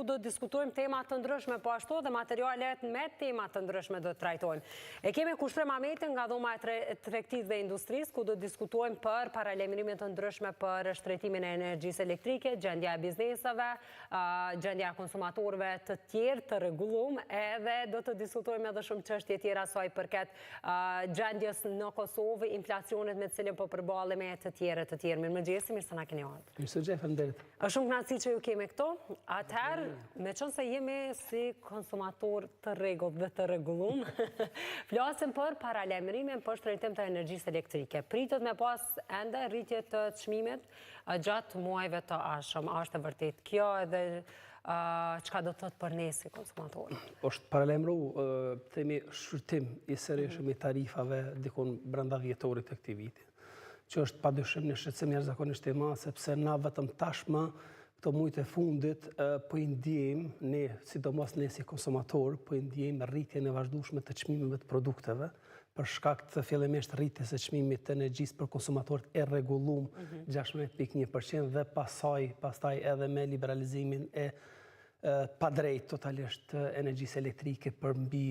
do të diskutojmë tema të ndryshme, po ashtu dhe materialet me tema të ndryshme do të trajtojmë. E kemi Kushtrim Ahmetin nga Dhoma e Tregtisë dhe Industrisë, ku do të diskutojmë për paralajmërimet të ndryshme për shtrejtimin e energjisë elektrike, gjendja e bizneseve, gjendja e konsumatorëve të tjerë të rregulluar, edhe do të diskutojmë edhe shumë çështje tjera saj përket gjendjes në Kosovë, inflacionit me të cilin po përballemi e të tjerë. Mirëmëngjes, mirë se na keni ardhur. Mirëmëngjes, faleminderit. Është shumë kënaqësi që ju kemi këtu. Atëherë, meqense jemi si konsumator të rregullt dhe të rregulluar, flasim për paralajmërimin për shtrejtim të energjisë elektrike. Pritet me pas ende rritje të çmimit gjatë muajve të ardhshëm. A është e vërtetë kjo edhe çka do të thotë për ne si konsumatorë? Është paralajmëruar themi shqyrtim i sërishëm i tarifave dikon brenda vjetorit të këtij viti, që është padyshim një shqetësim jashtëzakonisht i madh, sepse na vetëm tashmë këto muajt e fundit po i ndjejmë ne, sidomos ne si konsumator, po i ndjejmë rritjen e vazhdueshme të çmimeve të produkteve për shkak të fillimisht rritjes së çmimit të energjisë për konsumatorët e rregulluar 16.1% dhe pastaj edhe me liberalizimin e padrejt totalisht të energjisë elektrike për mbi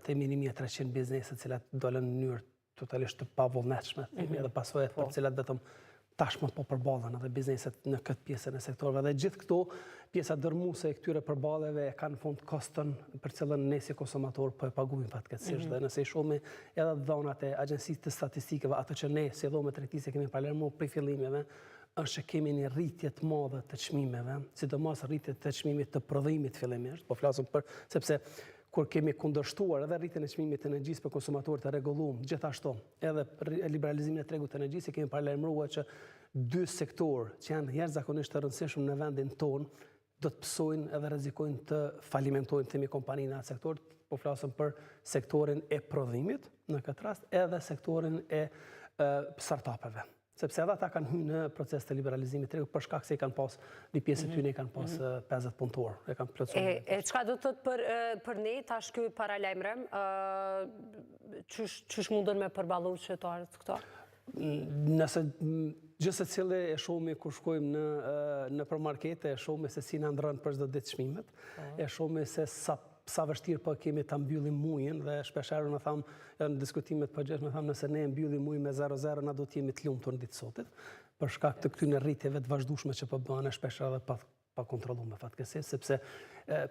themi 1300 biznese të cilat dolën në mënyrë totalisht të pavullnetshme, edhe pasojat për cilat vetëm tashmë po përballen edhe bizneset në këtë pjesën e sektorëve. Dhe gjithë këto pjesa dërmuese e këtyre përballjeve kanë fund koston për cilën ne si konsumator po e paguajmë fatkeqësisht. Dhe nëse i shohim edhe dhënat e Agjencisë të Statistikave, ato që ne si dhomë tregtisë kemi paralajmëruar prej fillimeve, është që kemi një rritje të madhe të çmimeve, sidomos rritje të çmimit të prodhimit fillimisht, po flasim për sepse kur kemi kundërshtuar edhe rritjen e çmimit të energjisë për konsumatorët të rregulluar, gjithashtu edhe liberalizimin e tregut të energjisë, kemi paralajmëruar që dy sektorë që janë jashtëzakonisht të rëndësishëm në vendin tonë do të psojnë edhe rrezikojnë të falimentojnë themi kompaninë në atë sektor, po flasim për sektorin e prodhimit në këtë rast, edhe sektorin e startupeve. Sepse edhe ata kanë hyrë në proces të liberalizimit të tregut për shkak se i kanë pas një pjesë të tyre kanë pas 50 punëtor, e kanë plotësuar. E çka do të thotë për ne tash ky paralajmërim, çish mundon me përballu qytetarët këto? Nëse gjithë secili e shohim kur shkojmë në përmarkete, e shohim se si na ndron për çdo ditë çmimet, e shohim se sa vështirë po kemi ta mbyllim muajin dhe shpeshherë na tham në diskutimet përgjithshme tham nëse ne e mbyllim muajin me 0-0 na do të jemi të lumtur ditë sotit për shkak të këtyre rritjeve të vazhdueshme që po bëhen shpeshherë edhe pa kontrolluar me fatkeqësi, sepse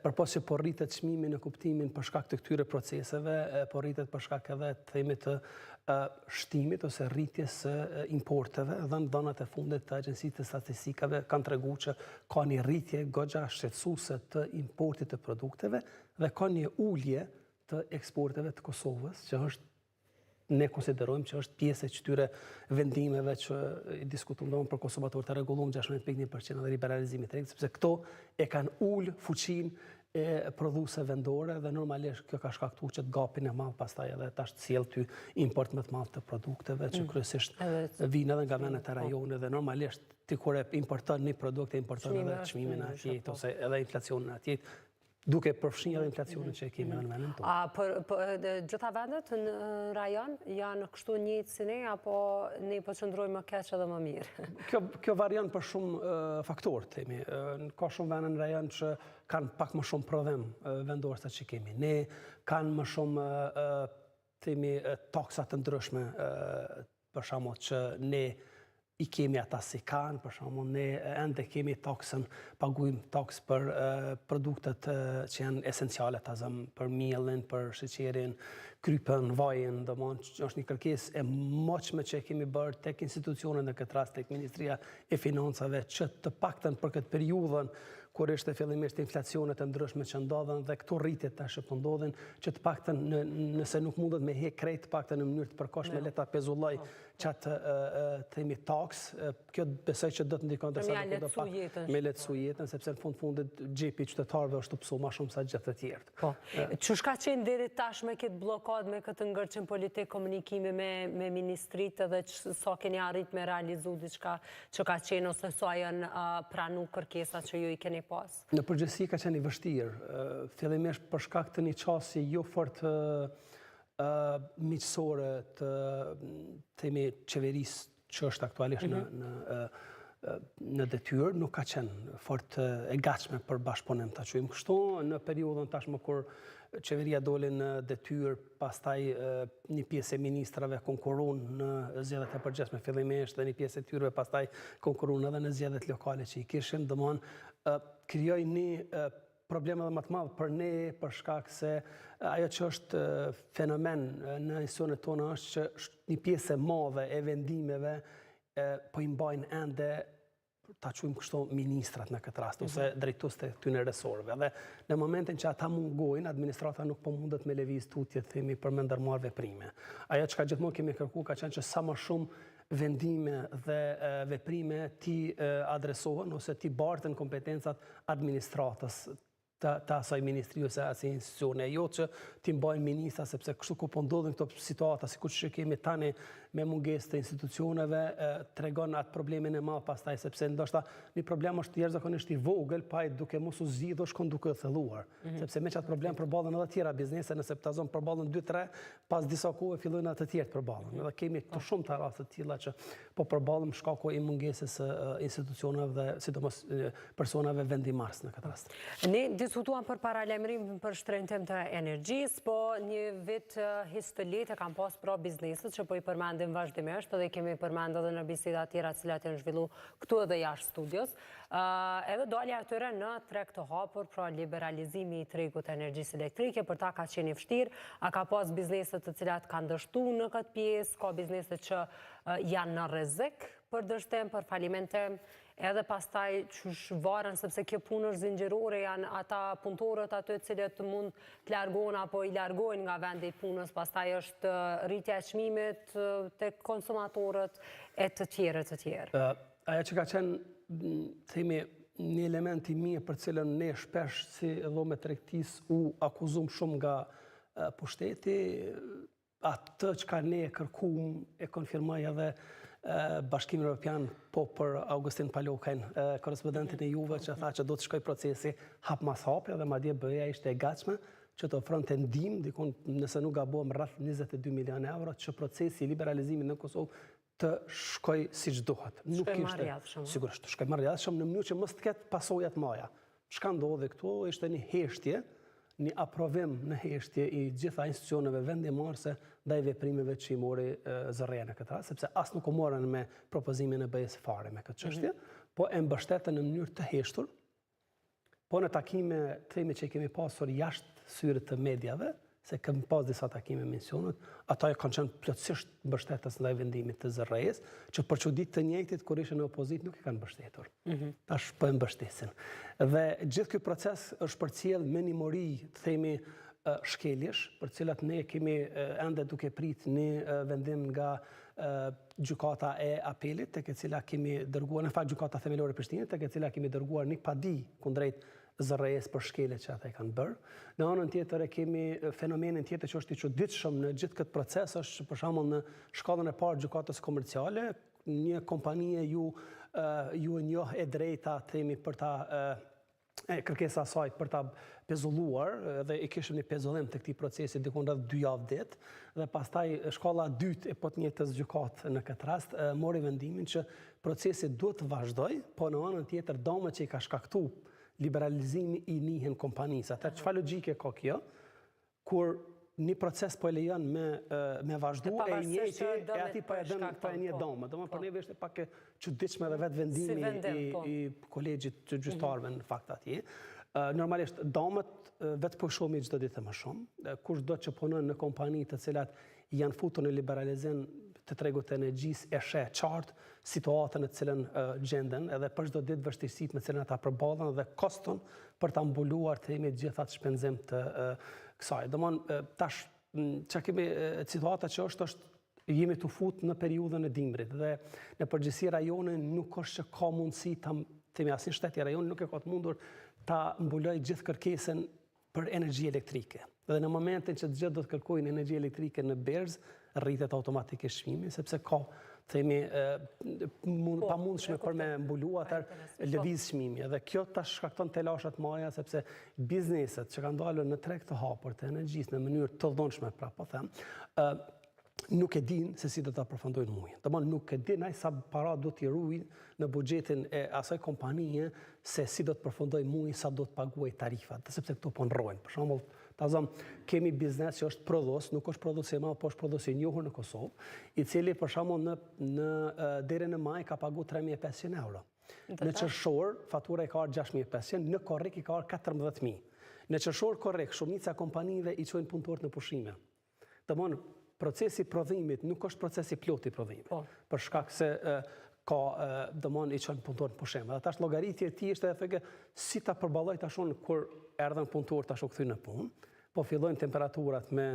përpos që po rritet çmimi në kuptimin për shkak të këtyre proceseve, po rritet për shkak edhe themi të shtimit ose rritjes së importeve, dhe në dhënat e fundit të Agjencisë të Statistikave kanë treguar që ka një rritje goxha shqetësuese të importit të produkteve dhe ka një ulje të eksporteve të Kosovës, që është ne konsiderojmë që është pjesë e këtyre vendimeve që i diskutojmë për konsumatorët të rregulluar 16.1% dhe liberalizimit të rregullt, sepse këto e kanë ulë fuqinë e prodhuese vendore dhe normalisht kjo ka shkaktuar që të gapin e madh pastaj edhe tash sjell ty import më të madh të produkteve që kryesisht vijnë edhe nga vendet e rajonit dhe normalisht ti kur e importon një produkt e importon edhe çmimin atje ose edhe inflacionin atje, duke përfshirë edhe inflacionin që kemi në vendin tonë. Gjitha vendet në rajon janë kështu njëjtë si ne, apo ne po qëndrojmë më keq edhe më mirë? Kjo varion për shumë faktorë, themi. Ka shumë vende në rajon që kanë pak më shumë prodhim vendor se që kemi ne, kanë më shumë themi taksa të ndryshme, për shembull që ne i kemi ata si kanë, për shembull ne ende kemi taksën, paguajmë taks për produktet që janë esenciale për miellin, për sheqerin, krypën, vajin, domethënë është një kërkesë e moçme që kemi bërë tek institucionet në këtë rast tek Ministria e Financave që të paktën për këtë periudhën kur ishte fillimisht inflacionet e ndryshme që ndodhen dhe këto rritjet tash po ndodhin, që të paktën nëse nuk mundet me hek krejt, të paktën në mënyrë të përkohshme le ta pezulloj çatë themi taks, kjo besoj që do të ndikon desa do pak me lehtësu jetën, sepse në fundit xhepi qytetarëve është të pësuar më shumë sa gjithë të tjerë. Po. Çu ka qenë deri tash me këtë bllokadë, me këtë ngërçim politik komunikimi me ministritë dhe sa keni arrit me realizu diçka që ka qenë ose sa janë pranu kërkesat që ju i keni pas? Në përgjithësi ka qenë i vështirë, fillimisht për shkak të një çasti jo fort miqësore të themi qeverisë që është aktualisht në detyrë nuk ka qenë fort e gatshme për bashkëpunim ta quajmë kështu. Në periudhën tashmë kur qeveria doli në detyrë, pastaj një pjesë e ministrave konkurruan në zgjedhjet e përgjithshme fillimisht dhe një pjesë e tyre pastaj konkurruan edhe në zgjedhjet lokale që i kishin, domthonë krijoi një problem edhe më të madh për ne, për shkak se ajo që është fenomen në institucionet tona është që një pjesë e madhe e vendimeve po i mbajnë ende ta quajmë kështu ministrat në këtë rast, ose drejtues të këtyre resorëve. Dhe në momentin që ata mungojnë, administrata nuk po mundet me lëviz tutje, themi, për me ndërmarrë veprime. Ajo që ka gjithmonë kemi kërkuar ka qenë që sa më shumë vendime dhe veprime ti adresohen ose ti bartën kompetencat administratës të asaj ministri ose asaj institucione, jo që ti mbajnë ministra, sepse kështu ku po ndodhin këto situata, sikur që kemi tani me mungesë të institucioneve, tregon atë problemin e madh pastaj, sepse ndoshta një problem është jashtëzakonisht i vogël, pa duke mos u zgjidhur shkon duke u thelluar, sepse me çat problem përballen edhe tjera biznese, nëse ta zon përballen 2-3, pas disa kohë fillojnë atë të tjerë të përballen. Edhe kemi këtu shumë të raste të tilla që po përballen shkaku i mungesës së institucioneve dhe sidomos personave vendimmarrës në këtë rast. Ne diskutuam për paralajmërim për shtrëngtim të energjisë, po një vit historik e kam pas pro bizneset që po i përmendim vazhdimisht, edhe kemi përmendur edhe në biseda tjera të cilat janë zhvilluar këtu edhe jashtë studios. Edhe dalja e tyre në treg të hapur, pra liberalizimi i tregut të energjisë elektrike, për ta ka qenë vështirë. A ka pas bizneset të cilat kanë dështuar në këtë pjesë, ka bizneset që janë në rrezik për dështim, për falimentim, edhe pastaj që shvaren, sepse kjo punë është zinxhirore, janë ata punëtorët aty të cilët mund të largohen apo i largojnë nga vendi i punës, pastaj është rritja e çmimit tek konsumatorët e të tjerë. Ajo që ka qenë, themi, një element i mirë për cilën ne shpesh si dhomë tregtisë u akuzum shumë nga pushteti, atë që ka ne kërkuam e konfirmoi edhe Bashkimi Evropian, po për Augustin Palokajn, korrespondentin e Juve, që tha që do të shkoj procesi hap mas hapi, dhe madje BE-ja ishte e gatshme që të ofronte ndihmë, dikon nëse nuk gabojm rreth 22 milionë euro, që procesi i liberalizimit në Kosovë të shkoj siç duhet. Nuk ishte sigurisht shkoj marrëdhënshëm në mënyrë që mos të ketë pasoja të mëdha. Çka ndodhi këtu ishte një heshtje, një aprovim në heshtje i gjitha institucioneve vendimmarrëse ndaj veprimeve që i mori zërreja në këtë rast, sepse as nuk u morën me propozimin e BE-s fare me këtë çështje, po e mbështetën në mënyrë të heshtur, po në takime themi që kemi pasur jashtë syrit të mediave, se kemi pas disa takime misionit, ata kanë qenë plotësisht mbështetës ndaj vendimit të zërrejës, që për çuditë të njëjtit kur ishin në opozit nuk e kanë mbështetur. Tash po e mbështesin. Dhe gjithë ky proces është përcjell me një mori, themi, shkeljesh, për cilat ne kemi ende duke prit një vendim nga gjykata e apelit, tek e cila kemi dërguar, në fakt gjykata themelore e Prishtinës, tek e cila kemi dërguar një padi kundrejt zërrejës për shkelet që ata i kanë bërë. Në anën tjetër e kemi fenomenin tjetër që është i çuditshëm në gjithë këtë proces, është për shembull në shkallën e parë gjykatës komerciale, një kompanie ju e njoh e drejta themi për ta kërkesa saj për ta pezulluar, dhe i kishim një pezullim të këtij procesi dikon rreth 2 javë ditë, dhe pastaj shkalla e dytë e po të njëjtës gjykatë në këtë rast mori vendimin që procesi duhet të vazhdojë, po në anën tjetër dëmet që i ka shkaktuar liberalizimi i njihen kompanisë. Atëherë çfarë logjike ka kjo? Kur një proces po e lejon me vazhdu, e njëjti e ati po e një dëmë. Domethënë për neve është pak e çuditshme edhe vetë vendimi i kolegjit të gjyqtarëve në fakt atje. Normalisht dëmet vetë po shohim çdo ditë më shumë. Kushdo që punon në kompani të cilat janë futur në liberalizim të tregut të energjisë e sheh qartë situatën në të cilën gjenden, edhe për çdo ditë vështirësitë me të cilën ata përballen dhe koston për ta mbuluar themi të gjitha të shpenzim të kësaj. Domthonë tash çka kemi situata që është jemi të fut në periudhën e dimrit dhe në përgjithësi rajoni nuk është që ka mundësi ta themi asnjë shtet i rajonit nuk e ka të mundur ta mbulojë gjithë kërkesën për energji elektrike. Dhe në momentin që të gjithë do të kërkojnë energji elektrike në berzë, rritet automatikisht çmimi, sepse ka themi pamundshme për me mbulu atë lëviz çmimi. Dhe kjo tash shkakton telasha të mëdha sepse bizneset që kanë dalur në treg të hapur të energjisë në mënyrë të dhunshme, pra po them, nuk e din se si do të përfundojnë muajin. Domthonë nuk e din ai sa para do t'i ruajë në buxhetin e asaj kompanie se si do të përfundojë muaji, sa do të paguajë tarifat, sepse këto po ndrojnë. Për shembull, kemi biznes që është prodhues, nuk është prodhues i madh, po është prodhues i njohur në Kosovë, i cili për shembull në deri në maj ka pagu 3.500 euro. Në qershor fatura i ka ardhur 6.500, në korrik i ka ardhur 14.000. Në qershor korrik shumica kompanive i çojnë punëtorët në pushime. Domthonë procesi prodhimit nuk është procesi plot i prodhimit. Për shkak se ka domthonë i çojnë punëtorët në pushime. Tash llogaritja e tij është edhe thënë si ta përballoj tashun kur erdhën punëtorët tash u kthyn në punë. Po fillojnë temperaturat me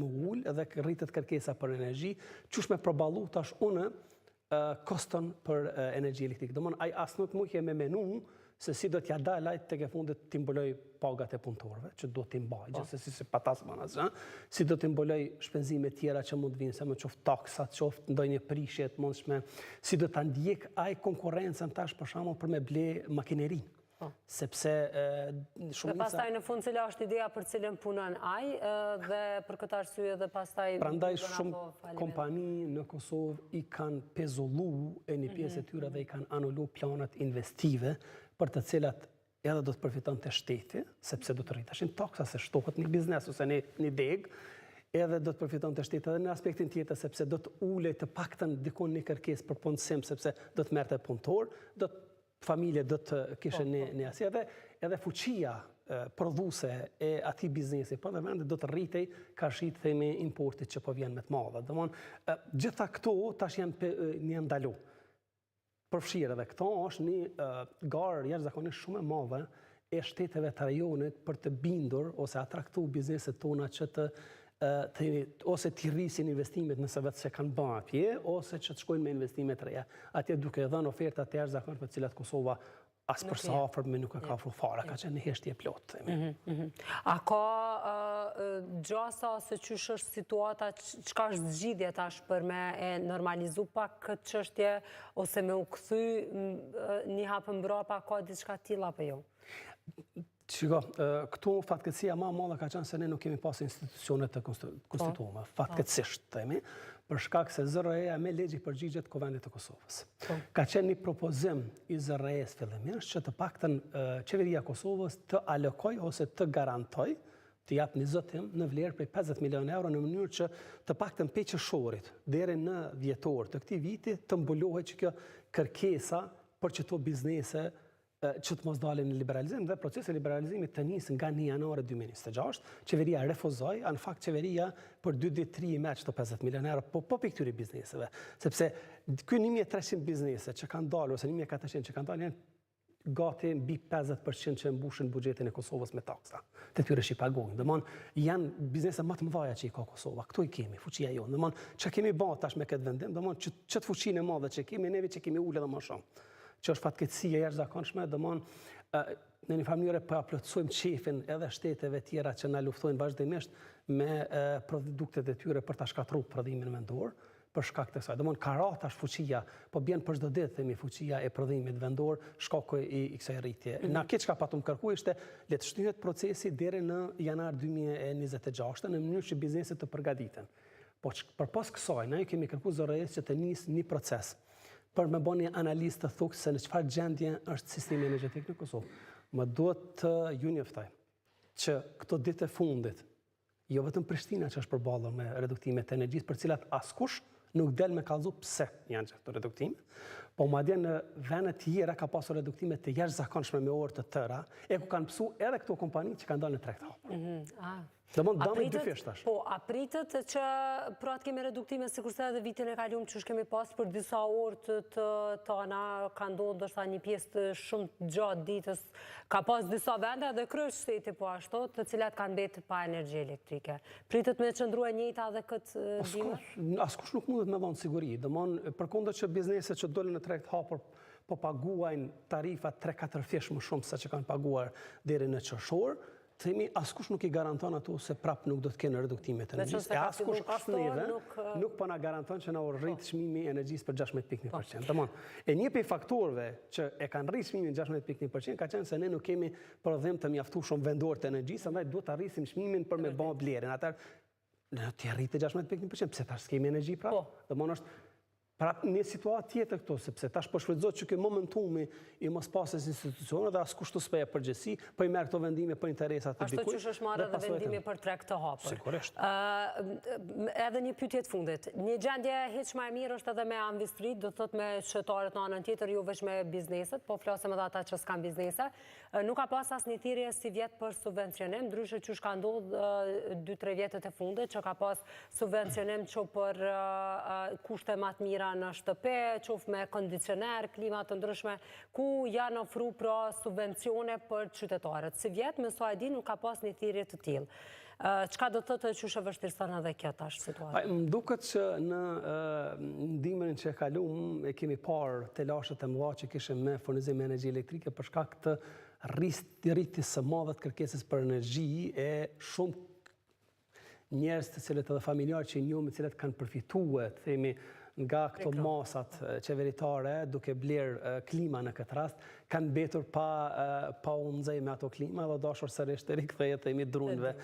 ul edhe rritet kërkesa për energji, çush me përballu tash unë koston për energji elektrike. Domthonë ai as nuk mund të me menu se si do t'ja dalaj tek e fundit t'i mbuloj pagat e punëtorëve, që do t'i mbaj, gjithsesi si patas manas, si do t'i mbuloj shpenzime tjera që mund të vinë, se më qoftë taksat, qoftë ndonjë prishje të mundshme, si do ta ndjek ai konkurrencën tash për shembull për me ble makineri. Sepse shumica... Dhe pastaj në fund cila është ideja për cilën punon ai dhe për këtë arsye dhe pastaj... Prandaj shumë kompani në Kosovë i kanë pezullu e një pjesë e tyre dhe i kanë anullu planat investive për të cilat edhe do të përfiton të shteti, sepse do të rritashin taksa se shtohet një biznes ose një deg, edhe do të përfiton të shteti edhe në aspektin tjetër, sepse do të ulej të paktën dikon një kërkesë për punësim, sepse do të merrte punëtor, familje do të kishe një asje, edhe fuqia prodhuese e atij biznesi, po dhe vendet do të rritej ka shit themi importit që po vjen me të madhe. Domthonë, gjitha këto tash janë një ndalu. Përfshirë edhe këto është një garë jashtëzakonisht shumë e madhe e shteteve të rajonit për të bindur ose atraktu bizneset tona që ose t'i rrisin investimet nëse vetë se kanë bërë atje, ose që të shkojnë me investimet të reja. Atje duke dhënë oferta të jashtëzakonshme të cilat Kosova as për sa afër me nuk e ka ofruar fare, ka qenë një heshtje plot. A ka gjasa ose çysh është situata, çka është zgjidhja tash për me e normalizu pak këtë çështje ose me u kthy një hap mbrapa, ka diçka tilla apo jo? Shiko, këtu fatkeqësia më e madhe ka qenë se ne nuk kemi pas institucione të konstituuara, fatkeqësisht themi, për shkak se ZRE-ja me ligj përgjigjet Kuvendit të Kosovës. Ka qenë një propozim i ZRE-s fillimisht që të paktën qeveria e Kosovës të alokoj ose të garantoj të jap një zotim në vlerë prej 50 milion euro në mënyrë që të paktën pe qershorit deri në dhjetor të këtij viti të mbulohet që kjo kërkesa për çdo biznese që të mos dalin në liberalizim dhe procesi liberalizimit të nisë nga 1 janar 2026, qeveria refuzoi, në fakt qeveria për 2 ditë 3 i merr çdo 50 milion euro po për këtyre bizneseve, sepse ky 1300 biznese që kanë dalë ose 1400 që kanë dalë janë gati mbi 50% që mbushin buxhetin e Kosovës me taksa. Të tyre që i pagojnë. Domthonë janë biznese më të mëdha që i ka Kosova. Këtu i kemi, fuqia jonë. Domthonë çka kemi bërë tash me këtë vendim, domthonë ç't fuqinë e madhe që kemi neve që kemi ulë edhe më shumë. Që është fatkeqësia e jashtëzakonshme, domthonë në një mënyrë po aplotësojmë qefin edhe shteteve tjera që na luftojnë vazhdimisht me produktet e tyre për ta shkatruar prodhimin vendor, për shkak të kësaj. Domthonë ka rrah tash fuqia, po bjen për çdo ditë themi fuqia e prodhimit vendor, shkaku i kësaj rritje. Na këtë çka patum kërkuar ishte le të shtyhet procesi deri në janar 2026 në mënyrë që bizneset të përgatiten. Po përpas kësaj ne kemi kërkuar ZRE-s që të nisë një proces për me bën një analizë të thukë se në çfarë gjendje është sistemi energjetik në Kosovë. Më duhet të ju njoftoj që këto ditë e fundit, jo vetëm Prishtina që është përballur me reduktime të energjisë, për cilat askush nuk del me kallëzu pse janë këto reduktime, po madje në vende të tjera ka pasur reduktime të jashtëzakonshme me orë të tëra, e ku kanë psu edhe këto kompani që kanë dalë në treg të hapur. Po, a pritet që pratë kemi reduktime si kurse edhe vitin e kaluar që kemi pas për disa orë të tana, ka ndodhur ndoshta një pjesë të shumë gjatë ditës, ka pas disa vende dhe kryeshteti po ashtu, të cilat kanë mbetur pa energji elektrike. Pritet me qëndruar e njëjta edhe këtë bime? Askush nuk mundet me dhënë siguri. Domthonë, përkundër që bizneset që dolën në treg të hapur po paguajnë tarifa 3-4 fish më shumë se që kanë paguar deri në qershor, themi askush nuk i garanton ato se prap nuk do të kenë reduktime të energjisë. Askush as neve nuk po na garanton që na u rrit çmimi i energjisë për 16.1%. Domthonë, e një prej faktorëve që e kanë rrit çmimin 16.1% ka qenë se ne nuk kemi prodhim të mjaftueshëm vendor të energjisë, andaj duhet ta rrisim çmimin për me bë blerjen. Atë Në të rritë 16.1%, pse tash s'kemi energji prapë. Dhe mon është prapë një situatë tjetër këto, sepse tash po shfrytëzohet që ky momentumi i mos pasjes institucione dhe as kushtu s'pe përgjegjësi, po i merr këto vendime për interesat të dikujt. Ashtu që është marrë edhe vendimi për treg të hapur. Sigurisht. Edhe një pyetje të fundit. Një gjendje hiç më e mirë është edhe me industrit, do thotë me shëtarët në anën tjetër, jo vetëm me bizneset, po flasëm edhe ata që s'kan biznese. Nuk ka pas asnjë thirrje si vjet për subvencionim, ndryshe që ka ndodhur 2-3 vjetët e fundit që ka pas subvencionim që për kushte më të mira në shtëpi, qoftë me kondicioner, klima të ndryshme, ku janë ofru pra subvencione për qytetarët. Si vjet, me sa e di, nuk ka pas një thirrje të tillë. Çka do të thotë që është vështirëson edhe kjo tash situatë? Më duket që në ndihmën që e kaluam e kemi parë telashet e mëdha që kishim me furnizim me energji elektrike për shkak të rritjes së madhe të kërkesës për energji e shumë njerëz të cilët edhe familjarë që i njohim, të cilët kanë përfituar, themi, nga këto masat qeveritare duke blerë klima në këtë rast, kanë betur pa u nxej me ato klima dhe dashur sërish të rikthehet themi drunëve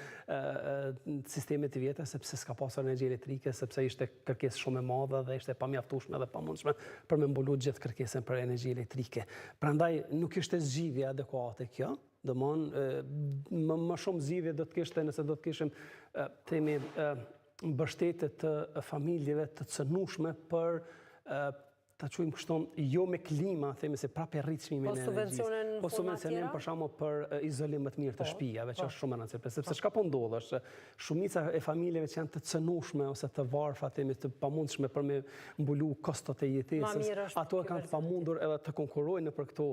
sistemet të vjetra, sepse s'ka pasur energji elektrike, sepse ishte kërkesë shumë e madhe dhe ishte pamjaftueshme dhe pamundshme për me mbulu gjithë kërkesën për energji elektrike. Prandaj nuk ishte zgjidhje adekuate kjo. Domthon më shumë zgjidhje do të kishte nëse do të kishim themi mbështetje të familjeve të cënueshme për ta quajmë kështu, jo me klima, themi se prapë rrit çmimin e energjisë. Po subvencionim për shkakun për izolim më të mirë të shtëpive, që është shumë e rëndësishme, sepse çka po ndodh është shumica e familjeve që janë të cënueshme ose të varfra, themi të pamundshme për me mbulu kostot e jetesës, ato kanë të pamundur edhe të konkurrojnë për këto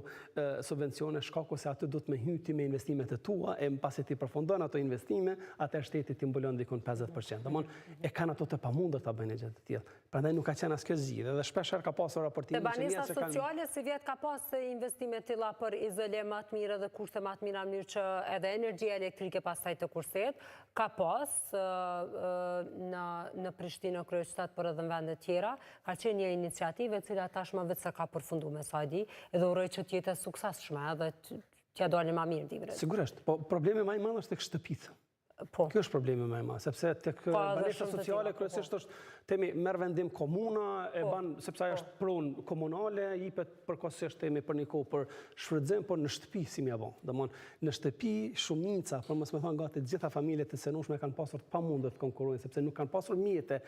subvencione, shkaku se aty duhet me hyti me investimet e tua, e mbasi ti përfundon ato investime, atë shteti ti mbulon dikon 50%. Domthon e kanë ato të pamundur ta bëjnë gjë të tilla. Prandaj nuk ka qenë asgjë zgjidhje dhe shpesh ka pasur raportime që banisa sociale si vjet ka pas investime tilla për izolim më të mirë dhe kushte më të mira në mënyrë që edhe energjia elektrike pastaj të kurset, ka pas në Prishtinë, kryeqytet, por edhe në vende tjera, ka qenë një iniciativë e cila tashmë vetë se ka përfunduar me sa e di, edhe uroj që të jetë suksesshme edhe t'ja dalë më mirë divret. Sigurisht, po problemi më i madh është tek shtëpitë. Kjo është problemi më i madh, sepse tek banesa sociale kryesisht është themi merr vendim komuna, e ban sepse ajo është pronë komunale, jepet përkohësisht themi për një kohë për shfrytëzim, por në shtëpi si më avon. Domthon në shtëpi shumica, por mos më thon gati të gjitha familjet e cënueshme kanë pasur të pamundur të konkurrojnë sepse nuk kanë pasur mjete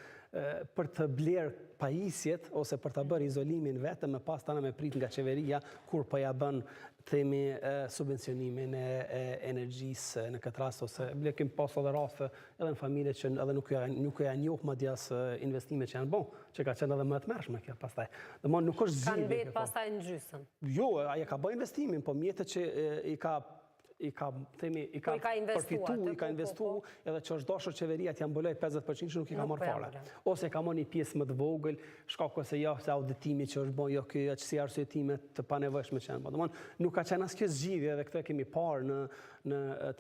për të blerë pajisjet ose për ta bërë izolimin vetëm me pas tani me prit nga qeveria kur po ja bën themi subvencionimin e energjisë në këtë rast ose blekim pas edhe raste edhe në familje që edhe nuk ja njoh madje as investimet që janë bën, që ka qenë edhe më të mërshme kjo pastaj. Domthon nuk është zgjidhje. Kanë mbet pastaj në gjysmë. Jo, ai ka bën investimin, po mjetet që i ka përfitu, i ka investu, edhe që është dashur qeveria t'ja mbuloj 50% që nuk i ka marrë fare. Ose ka marrë një pjesë më të vogël, shkaku se jo se auditimi që është bën, jo ky si arsyetime të panevojshme që janë. Domthon nuk ka qenë asnjë zgjidhje dhe këtë kemi parë në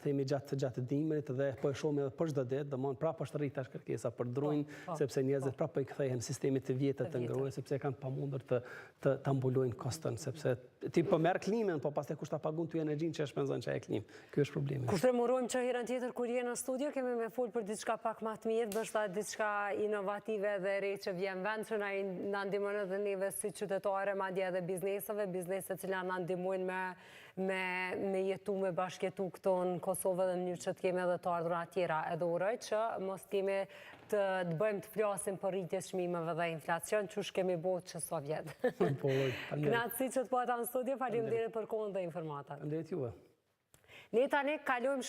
themi gjatë dimrit dhe po e shohim edhe për çdo ditë, domthon prapë është rrit tash kërkesa për drunjë, sepse njerëzit prapë i kthehen sistemit të vjetër të ngrohjes sepse kanë pamundur të mbulojnë koston, sepse ti po merr klimën, po pastaj kush ta pagun ty energjinë që e shpenzon çaj klim. Ky është problemi. Kushtremurojmë që herën tjetër kur je në studio kemi me fol për diçka pak më të mirë, ndoshta diçka inovative dhe re që vjen vend që na ndihmon edhe neve si qytetarë, madje edhe bizneset që na ndihmojnë me jetu, me bashkjetu këto në Kosovë dhe në mënyrë që të kemi edhe të ardhura tjera. Edhe uroj që mos kemi të bëjmë të flasim për rritjes çmimeve dhe inflacion, çush kemi bërë që sa vjet. Kënaqësi që të po ata në studio, faleminderit për kohën dhe informatat. Faleminderit juve. Ne tani kalojmë